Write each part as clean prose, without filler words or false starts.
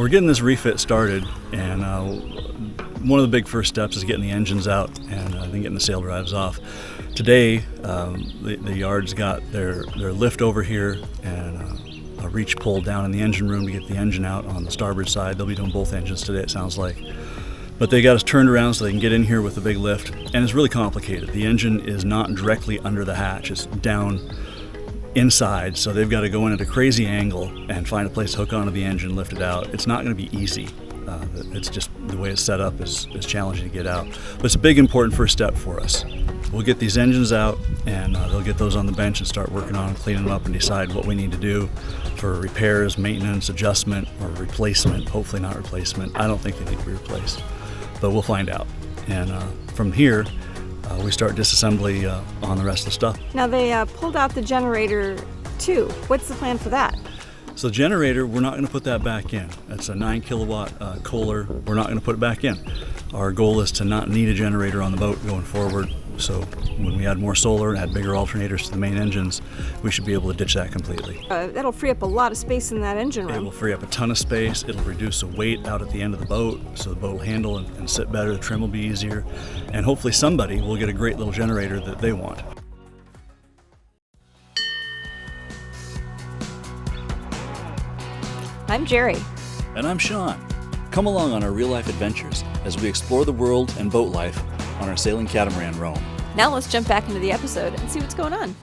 we're getting this refit started, and one of the big first steps is getting the engines out and then getting the sail drives off. Today, the yard's got their lift over here and a reach pull down in the engine room to get the engine out on the starboard side. They'll be doing both engines today, it sounds like. But they got us turned around so they can get in here with the big lift, and it's really complicated. The engine is not directly under the hatch, it's down inside, so they've got to go in at a crazy angle and find a place to hook onto the engine, lift it out. It's not going to be easy. It's just the way it's set up is challenging to get out. But it's a big important first step for us. We'll get these engines out, and they'll get those on the bench and start working on them, cleaning them up, and decide what we need to do for repairs, maintenance, adjustment, or replacement. Hopefully not replacement. I don't think they need to be replaced, but we'll find out. And from here, we start disassembly on the rest of the stuff. Now they pulled out the generator too. What's the plan for that? So the generator, we're not going to put that back in. That's a 9 kilowatt Kohler. We're not going to put it back in. Our goal is to not need a generator on the boat going forward. So when we add more solar and add bigger alternators to the main engines, we should be able to ditch that completely. That'll free up a lot of space in that engine room. It will free up a ton of space. It'll reduce the weight out at the end of the boat, so the boat will handle and sit better. The trim will be easier. And hopefully somebody will get a great little generator that they want. I'm Geri. And I'm Shawn. Come along on our real-life adventures as we explore the world and boat life on our sailing catamaran Rome. Now let's jump back into the episode and see what's going on.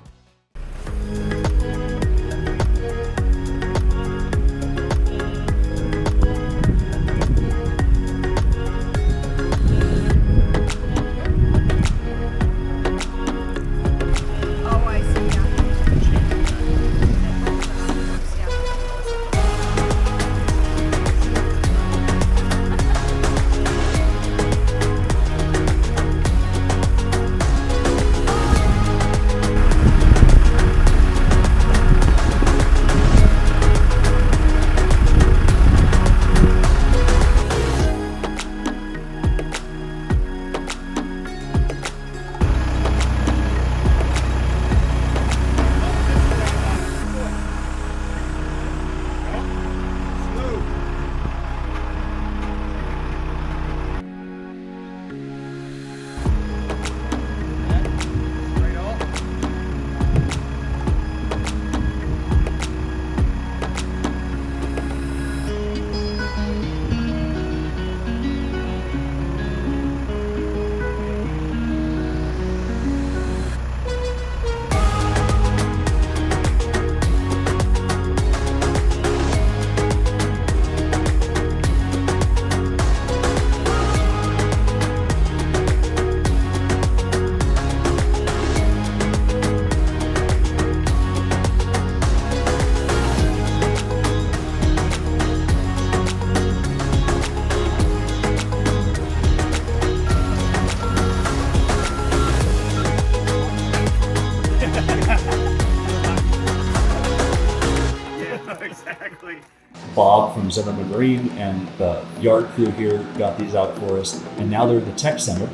Bob from Zimmerman Marine and the yard crew here got these out for us, and now they're at the tech center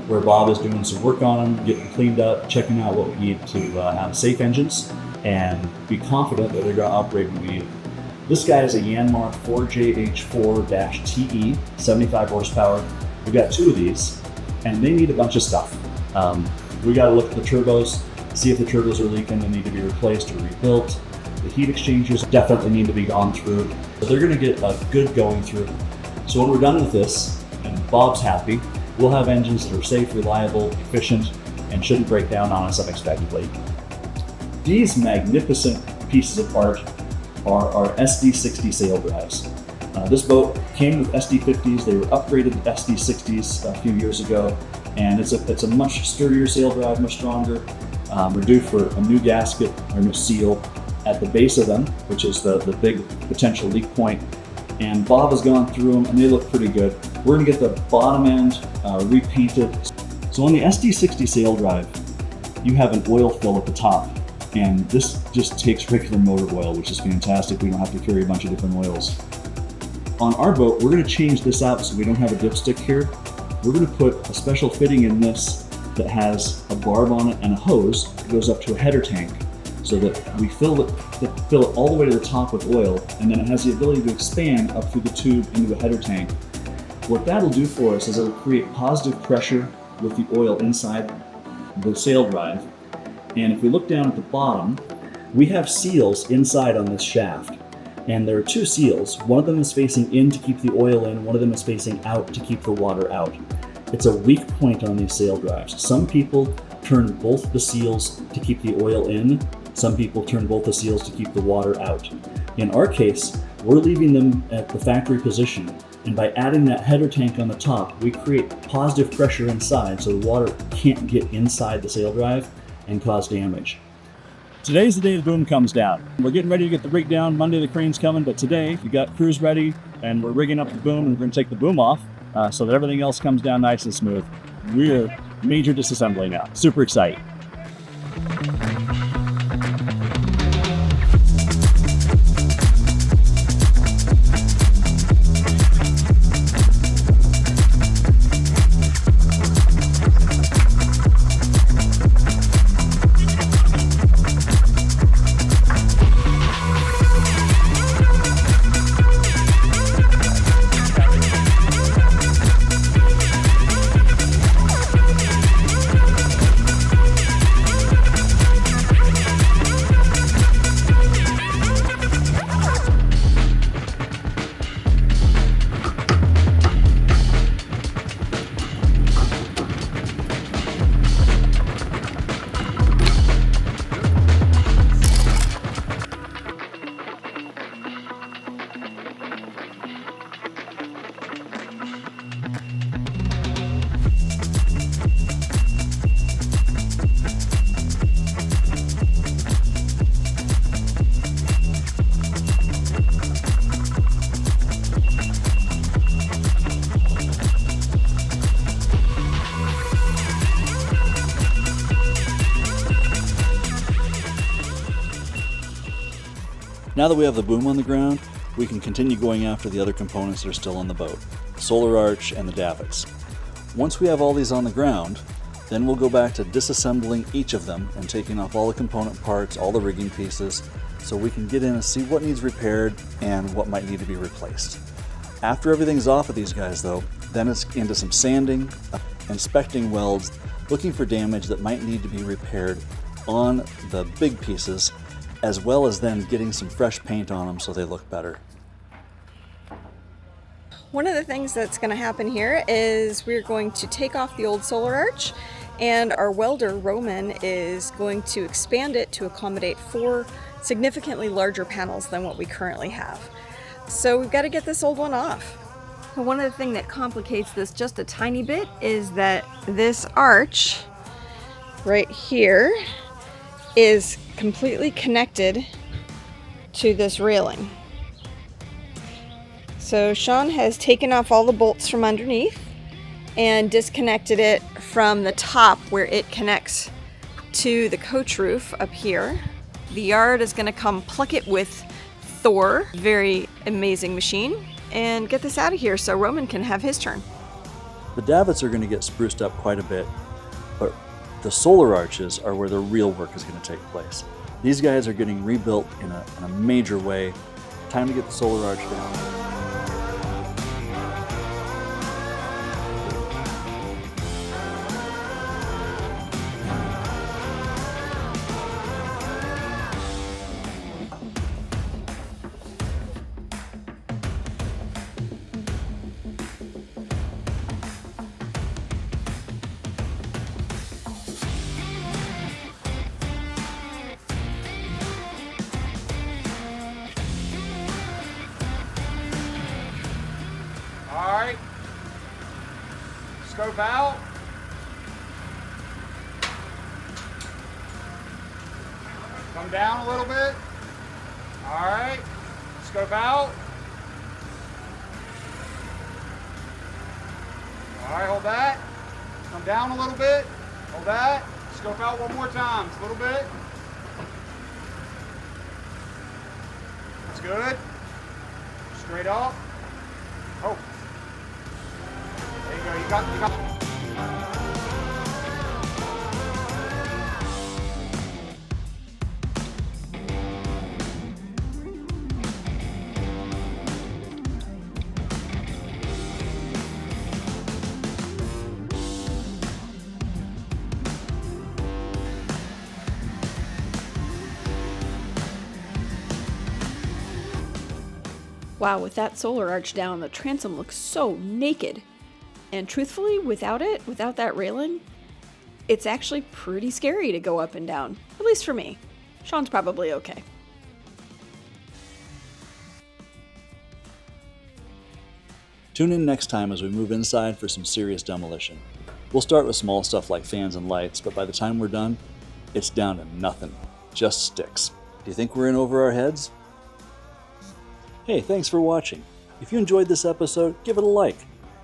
where Bob is doing some work on them, getting cleaned up, checking out what we need to have safe engines and be confident that they're going to operate when we need. This guy is a Yanmar 4JH4-TE, 75 horsepower. We've got two of these, and they need a bunch of stuff. We got to look at the turbos, see if the turbos are leaking and need to be replaced or rebuilt. The heat exchangers definitely need to be gone through. So they're going to get a good going through. So when we're done with this, and Bob's happy, we'll have engines that are safe, reliable, efficient, and shouldn't break down on us unexpectedly. These magnificent pieces of art are our SD60 sail drives. This boat came with SD50s. They were upgraded to SD60s a few years ago, and it's a much sturdier sail drive, much stronger. We're due for a new gasket or new seal at the base of them, which is the big potential leak point. And Bob has gone through them, and they look pretty good. We're gonna get the bottom end repainted. So on the SD60 sail drive, you have an oil fill at the top, and this just takes regular motor oil, which is fantastic. We don't have to carry a bunch of different oils. On our boat, we're gonna change this out so we don't have a dipstick here. We're gonna put a special fitting in this that has a barb on it and a hose that goes up to a header tank. so that we fill it all the way to the top with oil, and then it has the ability to expand up through the tube into a header tank. What that'll do for us is it'll create positive pressure with the oil inside the sail drive. And if we look down at the bottom, we have seals inside on this shaft. And there are two seals. One of them is facing in to keep the oil in, one of them is facing out to keep the water out. It's a weak point on these sail drives. Some people turn both the seals to keep the oil in. Some people turn both the seals to keep the water out. In our case, we're leaving them at the factory position. And by adding that header tank on the top, we create positive pressure inside so the water can't get inside the sail drive and cause damage. Today's the day the boom comes down. We're getting ready to get the rig down. Monday the crane's coming, but today we got crews ready and we're rigging up the boom, and we're going to take the boom off so that everything else comes down nice and smooth. We're major disassembly now. Super exciting. Now that we have the boom on the ground, we can continue going after the other components that are still on the boat, the solar arch and the davits. Once we have all these on the ground, then we'll go back to disassembling each of them and taking off all the component parts, all the rigging pieces, so we can get in and see what needs repaired and what might need to be replaced. After everything's off of these guys though, then it's into some sanding, inspecting welds, looking for damage that might need to be repaired on the big pieces, as well as then getting some fresh paint on them so they look better. One of the things that's going to happen here is we're going to take off the old solar arch, and our welder, Roman, is going to expand it to accommodate 4 significantly larger panels than what we currently have. So we've got to get this old one off. One of the things that complicates this just a tiny bit is that this arch right here is completely connected to this railing. So Shawn has taken off all the bolts from underneath and disconnected it from the top where it connects to the coach roof up here. The yard is going to come pluck it with Thor, very amazing machine, and get this out of here so Roman can have his turn. The davits are going to get spruced up quite a bit, but the solar arches are where the real work is going to take place. These guys are getting rebuilt in a major way. Time to get the solar arch down. Alright, scope out. Come down a little bit. Alright, scope out. Alright, hold that. Come down a little bit. Hold that. Scope out one more time, just a little bit. That's good. Straight up. Oh. There you go, you got. Wow, with that solar arch down, the transom looks so naked. And truthfully, without that railing, it's actually pretty scary to go up and down. At least for me. Sean's probably okay. Tune in next time as we move inside for some serious demolition. We'll start with small stuff like fans and lights, but by the time we're done, it's down to nothing. Just sticks. Do you think we're in over our heads? Hey, thanks for watching. If you enjoyed this episode, give it a like.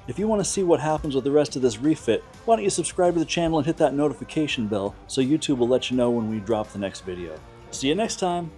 If you want to see what happens with the rest of this refit, why don't you subscribe to the channel and hit that notification bell so YouTube will let you know when we drop the next video. See you next time!